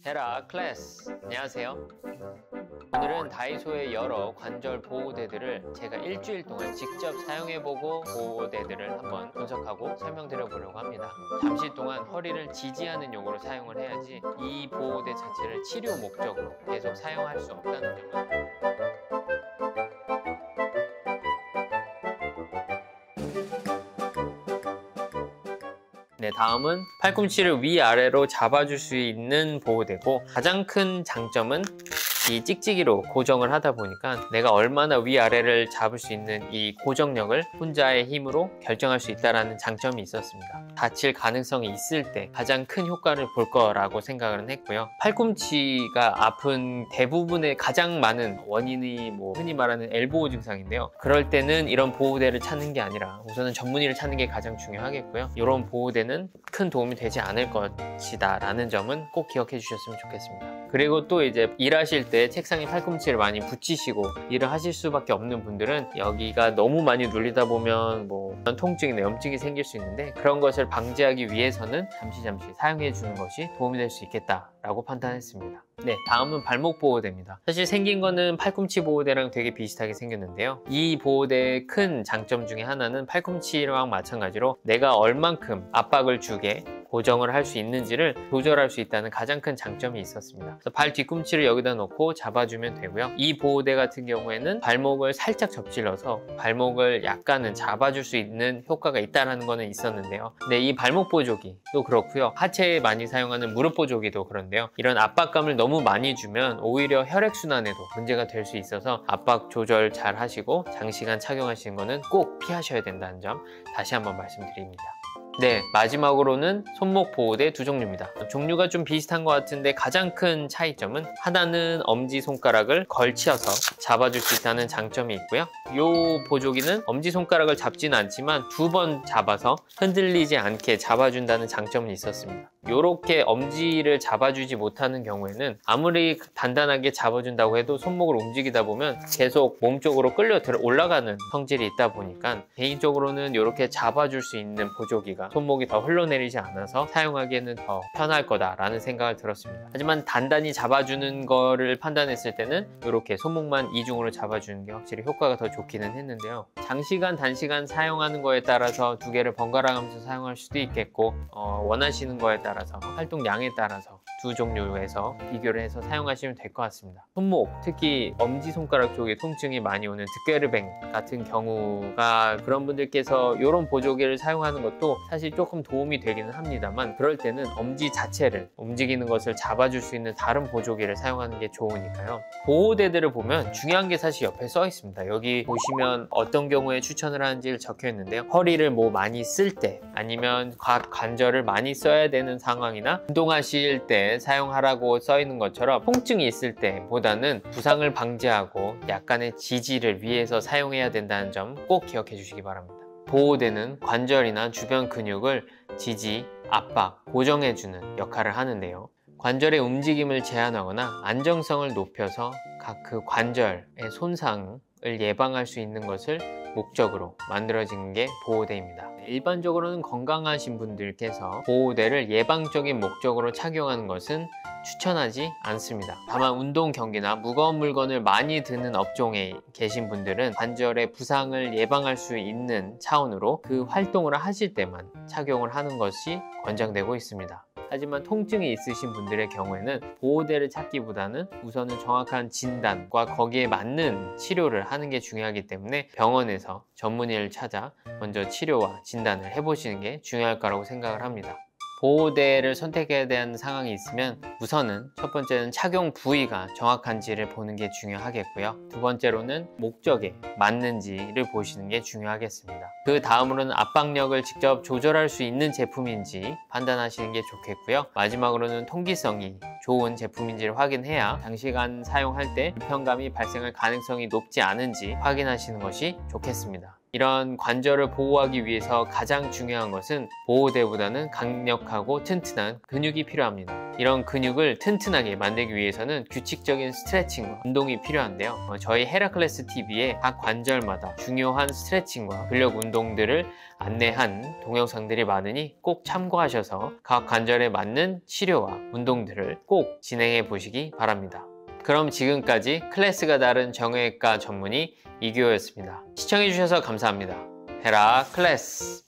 헤라클레스! 안녕하세요. 오늘은 다이소의 여러 관절 보호대들을 제가 일주일 동안 직접 사용해보고 보호대들을 한번 분석하고 설명드려 보려고 합니다. 잠시 동안 허리를 지지하는 용어로 사용을 해야지 이 보호대 자체를 치료 목적으로 계속 사용할 수 없다는 점은 다음은 팔꿈치를 위아래로 잡아줄 수 있는 보호대고, 가장 큰 장점은 이 찍찍이로 고정을 하다 보니까 내가 얼마나 위아래를 잡을 수 있는 이 고정력을 혼자의 힘으로 결정할 수 있다는 장점이 있었습니다. 다칠 가능성이 있을 때 가장 큰 효과를 볼 거라고 생각을 했고요. 팔꿈치가 아픈 대부분의 가장 많은 원인이 흔히 말하는 엘보우 증상인데요. 그럴 때는 이런 보호대를 찾는 게 아니라 우선은 전문의를 찾는 게 가장 중요하겠고요. 이런 보호대는 큰 도움이 되지 않을 것이다 라는 점은 꼭 기억해 주셨으면 좋겠습니다. 그리고 또 이제 일하실 때 책상에 팔꿈치를 많이 붙이시고 일을 하실 수밖에 없는 분들은 여기가 너무 많이 눌리다 보면 통증이나 염증이 생길 수 있는데, 그런 것을 방지하기 위해서는 잠시 사용해 주는 것이 도움이 될 수 있겠다라고 판단했습니다. 다음은 발목 보호대입니다. 사실 생긴 거는 팔꿈치 보호대랑 되게 비슷하게 생겼는데요. 이 보호대의 큰 장점 중에 하나는 팔꿈치랑 마찬가지로 내가 얼만큼 압박을 주게 고정을 할 수 있는지를 조절할 수 있다는 가장 큰 장점이 있었습니다. 그래서 발 뒤꿈치를 여기다 놓고 잡아주면 되고요. 이 보호대 같은 경우에는 발목을 살짝 접질러서 발목을 약간은 잡아줄 수 있는 효과가 있다는 거는 있었는데요. 이 발목 보조기도 그렇고요. 하체에 많이 사용하는 무릎 보조기도 그런데요. 이런 압박감을 너무 많이 주면 오히려 혈액순환에도 문제가 될 수 있어서 압박 조절 잘 하시고 장시간 착용하시는 거는 꼭 피하셔야 된다는 점 다시 한번 말씀드립니다. 마지막으로는 손목 보호대 두 종류입니다. 종류가 좀 비슷한 것 같은데 가장 큰 차이점은, 하나는 엄지손가락을 걸쳐서 잡아줄 수 있다는 장점이 있고요. 이 보조기는 엄지손가락을 잡지는 않지만 두 번 잡아서 흔들리지 않게 잡아준다는 장점이 있었습니다. 이렇게 엄지를 잡아주지 못하는 경우에는 아무리 단단하게 잡아준다고 해도 손목을 움직이다 보면 계속 몸 쪽으로 끌려 올라가는 성질이 있다 보니까 개인적으로는 이렇게 잡아줄 수 있는 보조기가 손목이 더 흘러내리지 않아서 사용하기에는 더 편할 거다라는 생각을 들었습니다. 하지만 단단히 잡아주는 거를 판단했을 때는 이렇게 손목만 이중으로 잡아주는 게 확실히 효과가 더 좋기는 했는데요. 장시간 단시간 사용하는 거에 따라서 두 개를 번갈아 가면서 사용할 수도 있겠고, 원하시는 거에 따라서 활동량에 따라서 두 종류에서 비교를 해서 사용하시면 될 것 같습니다. 손목, 특히 엄지손가락 쪽에 통증이 많이 오는 득괴르뱅 같은 경우가, 그런 분들께서 이런 보조기를 사용하는 것도 사실 조금 도움이 되기는 합니다만, 그럴 때는 엄지 자체를 움직이는 것을 잡아줄 수 있는 다른 보조기를 사용하는 게 좋으니까요. 보호대들을 보면 중요한 게 사실 옆에 써 있습니다. 여기 보시면 어떤 경우에 추천을 하는지를 적혀 있는데요. 허리를 많이 쓸 때, 아니면 각 관절을 많이 써야 되는 상황이나 운동하실 때 사용하라고 써 있는 것처럼 통증이 있을 때보다는 부상을 방지하고 약간의 지지를 위해서 사용해야 된다는 점 꼭 기억해 주시기 바랍니다. 보호대는 관절이나 주변 근육을 지지, 압박, 고정해주는 역할을 하는데요. 관절의 움직임을 제한하거나 안정성을 높여서 각 그 관절의 손상을 예방할 수 있는 것을 목적으로 만들어진 게 보호대입니다. 일반적으로는 건강하신 분들께서 보호대를 예방적인 목적으로 착용하는 것은 추천하지 않습니다. 다만 운동 경기나 무거운 물건을 많이 드는 업종에 계신 분들은 관절의 부상을 예방할 수 있는 차원으로 그 활동을 하실 때만 착용을 하는 것이 권장되고 있습니다. 하지만 통증이 있으신 분들의 경우에는 보호대를 찾기보다는 우선은 정확한 진단과 거기에 맞는 치료를 하는 게 중요하기 때문에 병원에서 전문의를 찾아 먼저 치료와 진단을 해보시는 게 중요할 거라고 생각을 합니다. 보호대를 선택해야 되는 상황이 있으면 우선은 첫 번째는 착용 부위가 정확한지를 보는 게 중요하겠고요. 두 번째로는 목적에 맞는지를 보시는 게 중요하겠습니다. 그 다음으로는 압박력을 직접 조절할 수 있는 제품인지 판단하시는 게 좋겠고요. 마지막으로는 통기성이 좋은 제품인지를 확인해야 장시간 사용할 때 불편감이 발생할 가능성이 높지 않은지 확인하시는 것이 좋겠습니다. 이런 관절을 보호하기 위해서 가장 중요한 것은 보호대보다는 강력하고 튼튼한 근육이 필요합니다. 이런 근육을 튼튼하게 만들기 위해서는 규칙적인 스트레칭과 운동이 필요한데요. 저희 헤라클레스 TV에 각 관절마다 중요한 스트레칭과 근력 운동들을 안내한 동영상들이 많으니 꼭 참고하셔서 각 관절에 맞는 치료와 운동들을 꼭 진행해 보시기 바랍니다. 그럼 지금까지 클래스가 다른 정형외과 전문의 이규호였습니다. 시청해주셔서 감사합니다. 헤라클레스.